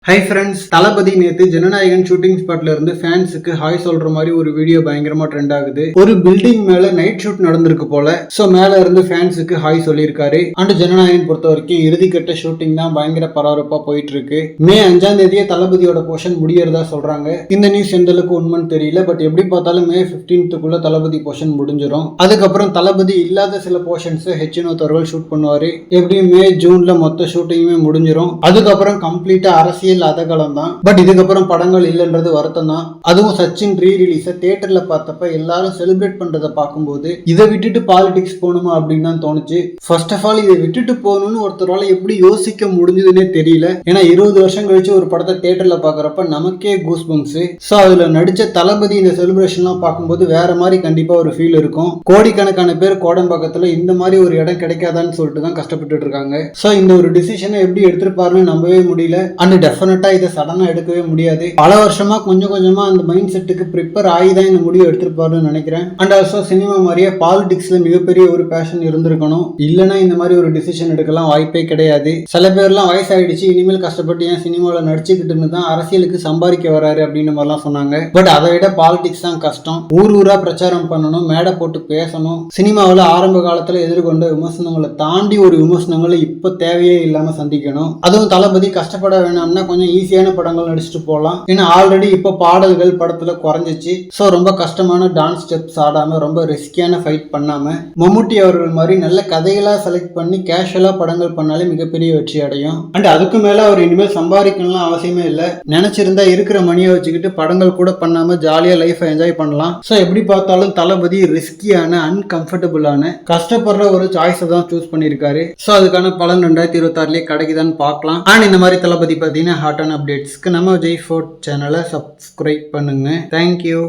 Hi friends, தளபதி நேத்து Jananayagan shooting ஸ்பாட்ல இருந்து ஃபேன்ஸுக்கு ஹாய் சொல்ற மாதிரி ஒரு வீடியோ பயங்கரமா ட்ரெண்ட் ஆகுது. ஒரு பில்டிங் மேல நைட் ஷூட் நடந்திருக்கு போல. சோ மேல இருந்து ஃபேன்ஸுக்கு ஹாய் சொல்லியிருக்காரு. அண்ட் ஜனநாயகன் பொறுத்த வரைக்கும் இறுதிக்கட்ட ஷூட்டிங் தான் பயங்கர பரபரப்பா போயிட்டு இருக்கு. மே 5ஆம் தேதியே தளபதியோட போர்ஷன் முடியறதா சொல்றாங்க. இந்த நியூஸ் எந்த அளவுக்கு உண்மைன்னு தெரியல. பட் எப்படி பார்த்தாலும் மே 15க்குள்ள தளபதி போர்ஷன் முடிஞ்சிடும். அதுக்கப்புறம் தளபதி இல்லாத சில போர்ஷன்ஸ் ஹெச்னோத் அவர்கள் ஷூட் பண்ணுவாரு. எப்படியும் மே ஜூன்ல மொத்த ஷூட்டிங்குமே முடிஞ்சிடும். அதுக்கப்புறம் கம்ப்ளீட்டா அரசியல் அதகலம் தான். பட் இதுக்கப்புறம் படங்கள் இல்லைன்றது வருத்தம் தான். அதுவும் சச்சின் ரீ ரிலீஸ தியேட்டர்ல பார்த்தப்ப எல்லாரும் செலிப்ரேட் பண்றதை பார்க்கும்போது இதை விட்டுட்டு பாலிடிக்ஸ் போகணுமா அப்படின்னு தான் தோணுச்சு. ஃபர்ஸ்ட் ஆஃப் ஆல் இதை விட்டுட்டு போகணும்னு ஒருத்தரால எப்படி யோசிக்க முடிஞ்சதுன்னே தெரியல. ஏன்னா 20 வருஷம் கழிச்சு ஒரு படத்தை தியேட்டர்ல பாக்குறப்ப நமக்கே கூஸ் பம்ப்ஸ். சோ அதுல நடிச்ச தளபதி இந்த செலிப்ரேஷன்லாம் பார்க்கும்போது வேற மாதிரி கண்டிப்பா ஒரு ஃபீல் இருக்கும். கோடிக்கணக்கான பேர் கோடம்பாக்கத்துல இந்த மாதிரி ஒரு இடம் கிடைக்காதான்னு சொல்லிட்டு தான் கஷ்டப்பட்டு இருக்காங்க. சோ இந்த ஒரு டிசிஷனை எப்படி எடுத்திருப்பாருன்னு நம்பவே முடியல. அண்ட் டெஃபினட்டா இதை சடனா எடுக்கவே முடியாது. பல வருஷமா கொஞ்சம் கொஞ்சமா அந்த மைண்ட் செட்டுக்கு ப்ரிப்பேர் ஆகி தான் இந்த முடிவு எடுத்திருப்பாருன்னு நினைக்கிறேன். அண்ட் ஆல்சோ சினிமா மாதிரியே பாலிடிக்ஸ்ல மிகப்பெரிய ஒரு பேஷன் இருந்திருக்கணும். இல்லைன்னா இந்த மாதிரி ஒரு டிசிஷன் எடுக்கலாம் வாய்ப்பே கிடையாது. சில பேர்லாம் வயசாயிடுச்சு, இனிமேல் கஷ்டப்பட்டு ஏன் சினிமாவில் நடிச்சுக்கிட்டு தான் அரசியலுக்கு சம்பாதிக்க வராரு அப்படின்னு மாதிரிலாம் சொன்னாங்க. பட் அதை விட பாலிடிக்ஸ் தான் கஷ்டம். ஊர் ஊரா பிரச்சாரம் பண்ணணும், மேடை போட்டு பேசணும். சினிமாவில் ஆரம்ப காலத்துல எதிர்கொண்ட விமர்சனங்களை தாண்டி ஒரு விமர்சனங்களை இப்ப தேவையே இல்லாம சந்திக்கணும். அதுவும் தளபதி கஷ்டப்பட வேணாம்னா கொஞ்சம் ஈஸியான படங்கள் நடிச்சுட்டு போகலாம். ஏன்னா ஆல்ரெடி இப்போ பாடல்கள் படத்துல குறைஞ்சிச்சு. ஸோ ரொம்ப கஷ்டமான டான்ஸ் ஸ்டெப்ஸ் ஆடாம ரொம்ப ரிஸ்கியான ஃபைட் பண்ணாம மம்முட்டி அவர்கள் மாதிரி நல்ல கதைகளா செலக்ட் பண்ணி கேஷுவலா படங்கள் பண்ணாலே மிகப்பெரிய வெற்றி அடையும். அண்ட் அதுக்கு மேல அவர் இனிமேல் சம்பாதிக்கணும்லாம் அவசியமே இல்லை. நினைச்சிருந்தா இருக்கிற மணியை வச்சுக்கிட்டு படங்கள் கூட பண்ணாம ஜாலியா லைஃப் என்ஜாய் பண்ணலாம். ஸோ எப்படி பார்த்தாலும் தளபதி ரிஸ்கியான அன்கம்ஃபர்டபுளான கஷ்டப்படுற ஒரு சாய்ஸை தான் சூஸ் பண்ணியிருக்காரு. ஸோ அதுக்கான பலன் 2026 கிடைக்குதான்னு பார்க்கலாம். அண்ட் இந்த மாதிரி தளபதி பார்த்தீங்கன்னா ஹாட்டான அப்டேட்ஸ்க்கு நம்ம J4 சேனலை சப்ஸ்கிரைப் பண்ணுங்க. தேங்க்யூ.